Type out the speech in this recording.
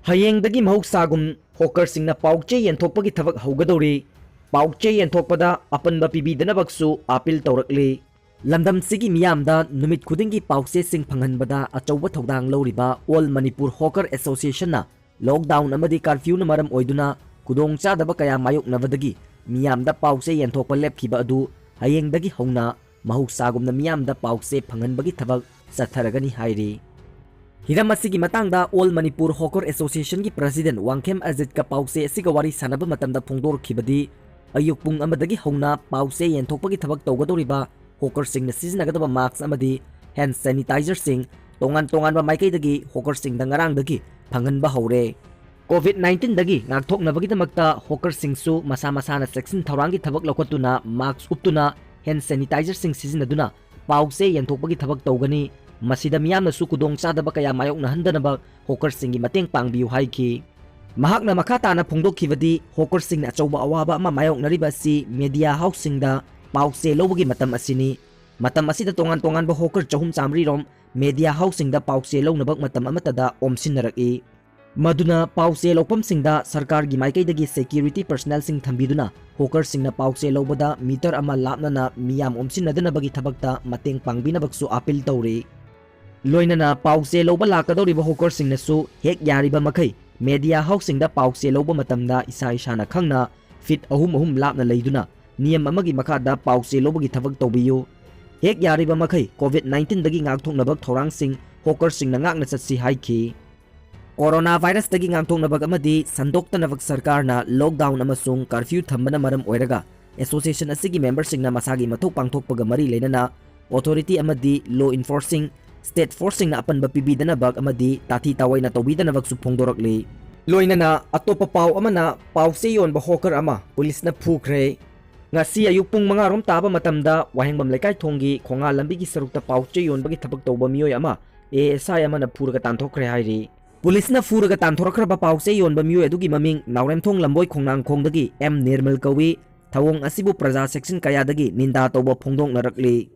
ꯍꯌꯦꯡꯗꯒꯤ ꯃꯍꯧꯁꯥꯒꯨꯝ ꯍꯣꯀꯔꯁꯤꯡꯅ ꯄꯥꯎꯆꯦ ꯌꯦꯟꯊꯣꯛꯄꯒꯤ ꯊꯕꯛ ꯍꯧꯒꯗꯧꯔꯤ꯫ ꯄꯥꯎꯆꯦ ꯌꯦꯟꯊꯣꯛꯄꯗ ꯑꯄꯟꯕ ꯄꯤꯕꯤꯗꯅꯕꯁꯨ ꯑꯄꯤꯜ ꯇꯧꯔꯛꯂꯤ꯫ ꯂꯝꯗꯝꯁꯤꯒꯤ ꯃꯤꯌꯥꯝꯗ ꯅꯨꯃꯤꯠ ꯈꯨꯗꯤꯡꯒꯤ ꯄꯥꯎꯆꯦꯁꯤꯡ ꯐꯪꯍꯟꯕꯗ ꯑꯆꯧꯕ ꯊꯧꯗꯥꯡ ꯂꯧꯔꯤꯕ ꯑꯣꯜ ꯃꯅꯤꯄꯨꯔ ꯍꯣꯀꯔ ꯑꯦꯁꯣꯁꯤꯌꯦꯁꯟꯅ ꯂꯣꯛꯗꯥꯎꯟ ꯑꯃꯗꯤ ꯀꯔꯐ꯭ꯌꯨꯅ ꯃꯔꯝ ꯑꯣꯏꯗꯨꯅ ꯈꯨꯗꯣꯡꯆꯥꯗꯕ ꯀꯌꯥ ꯃꯥꯌꯣꯛꯅꯕꯗꯒꯤ ꯃꯤꯌꯥꯝꯗ ꯄꯥꯎꯆꯦ ꯌꯦꯟꯊꯣꯛꯄ ꯂꯦꯞꯈꯤꯕ ꯑꯗꯨ ꯍꯌꯦꯡꯗꯒꯤ ꯍꯧꯅ ꯃꯍꯧꯁꯥꯒꯨꯝꯅ ꯃꯤꯌꯥꯝꯗ ꯄꯥꯎꯆꯦ ꯐꯪꯍꯟꯕꯒꯤ ꯊꯕꯛ ꯆꯠꯊꯔꯒꯅꯤ ꯍꯥꯏꯔꯤ꯫ ꯍꯤꯔꯝ ꯑꯁꯤꯒꯤ ꯃꯇꯥꯡꯗ ꯑꯣꯜ ꯃꯅꯤꯄꯨꯔ ꯍꯣꯀꯔ ꯑꯦꯁꯣꯁꯤꯌꯦꯁꯟꯒꯤ ꯄ꯭ꯔꯦꯁꯤꯗꯦꯟꯠ ꯋꯥꯡꯈꯦꯝ ꯑꯖꯤꯠꯀ ꯄꯥꯎꯆꯦ ꯑꯁꯤꯒ ꯋꯥꯔꯤ ꯁꯥꯟꯅꯕ ꯃꯇꯝꯗ ꯐꯣꯡꯗꯣꯔꯛꯈꯤꯕꯗꯤ ꯑꯌꯨꯛ ꯄꯨꯡ 1ꯗꯒꯤ ꯍꯧꯅ ꯄꯥꯎꯆꯦ ꯌꯦꯟꯊꯣꯛꯄꯒꯤ ꯊꯕꯛ ꯇꯧꯒꯗꯧꯔꯤꯕ ꯍꯣꯀꯔꯁꯤꯡꯅ ꯁꯤꯖꯤꯟꯅꯒꯗꯕ ꯃꯥस्क ꯑꯃꯗꯤ ꯍꯦꯟ ꯁꯦꯅꯤꯇꯥꯏꯖꯔꯁꯤꯡ ꯇꯣꯉꯥꯟ-ꯇꯣꯉꯥꯟꯕ ꯃꯥꯏꯀꯩꯗꯒꯤ ꯍꯣꯀꯔꯁꯤꯡꯗ ꯉꯔꯥꯡꯗꯒꯤ ꯐꯪꯍꯟꯕ ꯍꯧꯔꯦ꯫ ꯀꯣꯚꯤꯗ-19ꯗꯒꯤ ꯉꯥꯛꯊꯣꯛꯅꯕꯒꯤꯗꯃꯛꯇ ꯍꯣꯀꯔꯁꯤꯡꯁꯨ ꯃꯁꯥ ꯃꯁꯥꯅ ꯆꯦꯛꯁꯤꯟ ꯊꯧꯔꯥꯡꯒꯤ ꯊꯕꯛ ꯂꯧꯈꯠꯇꯨꯅ ꯃꯥस्क ꯎꯞꯇꯨꯅ ꯍꯦꯟ ꯁꯦꯅꯤꯇꯥꯏꯖꯔꯁꯤꯡ ꯁꯤꯖꯤꯟꯅꯗꯨꯅ ꯄꯥꯎꯆꯦ ꯌꯦꯟꯊꯣꯛꯄꯒꯤ ꯊꯕꯛ ꯇꯧꯒꯅꯤ꯫ ꯃꯁꯤꯗ ꯃꯤꯌꯥꯝꯅꯁꯨ ꯈꯨꯗꯣꯡꯆꯥꯗꯕ ꯀꯌꯥ ꯃꯥꯌꯣꯛꯅꯍꯟꯗꯅꯕ ꯍꯣꯀꯔꯁꯤꯡꯒꯤ ꯃꯇꯦꯡ ꯄꯥꯡꯕꯤꯌꯨ ꯍꯥꯏꯈꯤ꯫ ꯃꯍꯥꯛꯅ ꯃꯈꯥ ꯇꯥꯅ ꯐꯣꯡꯗꯣꯛꯈꯤꯕꯗꯤ ꯍꯣꯀꯔꯁꯤꯡꯅ ꯑꯆꯧꯕ ꯑꯋꯥꯕ ꯑꯃ ꯃꯥꯌꯣꯛꯅꯔꯤꯕ ꯑꯁꯤ ꯃꯦꯗꯤꯌꯥ ꯍꯥꯎꯁꯁꯤꯡꯗ ꯄꯥꯎꯆꯦ ꯂꯧꯕꯒꯤ ꯃꯇꯝ ꯑꯁꯤꯅꯤ꯫ ꯃꯇꯝ ꯑꯁꯤꯗ ꯇꯣꯉꯥꯟ-ꯇꯣꯉꯥꯟꯕ ꯍꯣꯀꯔ 300-400 ꯔꯣꯝ ꯃꯦꯗꯤꯌꯥ ꯍꯥꯎꯁꯁꯤꯡꯗ ꯄꯥꯎꯆꯦ ꯂꯧꯅꯕ ꯃꯇꯝ ꯑꯃꯠꯇꯗ ꯑꯣꯝꯁꯤꯟꯅꯔꯛꯏ꯫ ꯃꯗꯨꯅ ꯄꯥꯎꯆꯦ ꯂꯧꯐꯝꯁꯤꯡꯗ ꯁꯔꯀꯥꯔꯒꯤ ꯃꯥꯏꯀꯩꯗꯒꯤ ꯁꯦꯀ꯭ꯌꯨꯔꯤꯇꯤ ꯄꯔꯁꯣꯅꯦꯜꯁꯤꯡ ꯊꯝꯕꯤꯗꯨꯅ ꯍꯣꯀꯔꯁꯤꯡꯅ ꯄꯥꯎꯆꯦ ꯂꯧꯕꯗ ꯃꯤꯇꯔ ꯑꯃ ꯂꯥꯞꯅꯅ ꯃꯤꯌꯥꯝ ꯑꯣꯝꯁꯤꯟꯅꯗꯅꯕꯒꯤ ꯊꯕꯛꯇ ꯃꯇꯦꯡ ꯄꯥꯡꯕꯤꯅꯕꯁꯨ ꯑꯄꯤꯜ ꯇꯧꯔꯤ꯫ ꯂꯣꯏꯅꯅ ꯄꯥꯎꯆꯦ ꯂꯧꯕ ꯂꯥꯛꯀꯗꯧꯔꯤꯕ ꯍꯣꯀꯔꯁꯤꯡꯅꯁꯨ ꯍꯦꯛ ꯌꯥꯔꯤꯕ ꯃꯈꯩ ꯃꯦꯗꯤꯌꯥ ꯍꯥꯎꯁꯁꯤꯡꯗ ꯄꯥꯎꯆꯦ ꯂꯧꯕ ꯃꯇꯝꯗ ꯏꯁꯥ-ꯏꯁꯥꯅ ꯈꯪꯅ ꯐꯤꯠ 3-3 ꯂꯥꯞꯅ ꯂꯩꯗꯨꯅ ꯅꯤꯌꯝ ꯑꯃꯒꯤ ꯃꯈꯥꯗ ꯄꯥꯎꯆꯦ ꯂꯧꯕꯒꯤ ꯊꯕꯛ ꯇꯧꯕꯤꯌꯨ꯫ ꯍꯦꯛ ꯌꯥꯔꯤꯕ ꯃꯈꯩ ꯀꯣꯚꯤꯗ-19ꯗꯒꯤ ꯉꯥꯛꯊꯣꯛꯅꯕ ꯊꯧꯔꯥꯡꯁꯤꯡ ꯍꯣꯀꯔꯁꯤꯡꯅ ꯉꯥꯛꯅ ꯆꯠꯁꯤ ꯍꯥꯏꯈꯤ꯫ ꯀꯣꯔꯣꯅꯥ ꯚꯥꯏꯔꯁꯇꯒꯤ ꯉꯥꯛꯊꯣꯛꯅꯕ ꯑꯃꯗꯤ ꯁꯟꯗꯣꯛꯇꯅꯕ ꯁꯔꯀꯥꯔꯅ ꯂꯣꯛꯗꯥꯎꯟ ꯑꯃꯁꯨꯡ ꯀꯔꯐ꯭ꯌꯨ ꯊꯝꯕꯅ ꯃꯔꯝ ꯑꯣꯏꯔꯒ ꯑꯦꯁꯣꯁꯤꯌꯦꯁꯟ ꯑꯁꯤꯒꯤ ꯃꯦꯝꯕꯔꯁꯤꯡꯅ ꯃꯁꯥꯒꯤ ꯃꯊꯧ ꯄꯥꯡꯊꯣꯛꯄꯒ ꯃꯔꯤ ꯂꯩꯅꯅ ꯑꯣꯊꯣꯔꯤꯇꯤ ꯑꯃꯗꯤ ꯂꯣ ꯏꯟꯐꯣꯔꯁꯤꯡ ꯁ꯭ꯇꯦꯠ ꯐꯣꯔꯁꯁꯤꯡꯅ ꯑꯄꯟꯕ ꯄꯤꯕꯤꯗꯅꯕ ꯑꯃꯗꯤ ꯇꯥꯊꯤ ꯇꯥꯑꯣꯏꯅ ꯇꯧꯕꯤꯗꯅꯕꯁꯨ ꯐꯣꯡꯗꯣꯔꯛꯂꯤ꯫ ꯂꯣꯏꯅꯅ ꯑꯇꯣꯞꯄ ꯄꯥꯎ ꯑꯃꯅ ꯄꯥꯎꯆꯦ ꯌꯣꯟꯕ ꯍꯣꯀꯔ ꯑꯃ ꯄꯨꯂꯤꯁꯅ ꯐꯨꯈ꯭ꯔꯦ꯫ ꯉꯁꯤ ꯑꯌꯨꯛ ꯄꯨꯡ 5 ꯔꯣꯝ ꯇꯥꯕ ꯃꯇꯝꯗ ꯋꯥꯍꯦꯡꯕꯝ ꯂꯩꯀꯥꯏꯊꯣꯡꯒꯤ ꯈꯣꯡꯉꯥꯜ ꯂꯝꯕꯤꯒꯤ ꯁꯔꯨꯛꯇ ꯄꯥꯎꯆꯦ ꯌꯣꯟꯕꯒꯤ ꯊꯕꯛ ꯇꯧꯕ ꯃꯤꯑꯣꯏ ꯑꯃ ASI ꯑꯃꯅ ꯐꯨꯔꯒ ꯇꯥꯟꯊꯣꯛꯈ꯭ꯔꯦ ꯍꯥꯏꯔꯤ꯫ ꯄꯨꯂꯤꯁꯅ ꯐꯨꯔꯒ ꯇꯥꯟꯊꯣꯔꯛꯈ꯭ꯔꯕ ꯄꯥꯎꯆꯦ ꯌꯣꯟꯕ ꯃꯤꯑꯣꯏ ꯑꯗꯨꯒꯤ ꯃꯃꯤꯡ ꯅꯥꯎꯔꯦꯝꯊꯣꯡ ꯂꯝꯕꯣꯏ ꯈꯣꯡꯅꯥꯡꯈꯣꯡꯗꯒꯤ M ꯅꯤꯔꯃꯜ ꯀꯧꯏ꯫ ꯊꯧꯑꯣꯡ ꯑꯁꯤꯕꯨ ꯄ꯭ꯔꯖꯥ ꯁꯦꯛꯁꯟ ꯀꯌꯥꯗꯒꯤ ꯅꯤꯟꯗꯥ ꯇꯧꯕ ꯐꯣꯡꯗꯣꯛꯅꯔꯛꯂꯤ꯫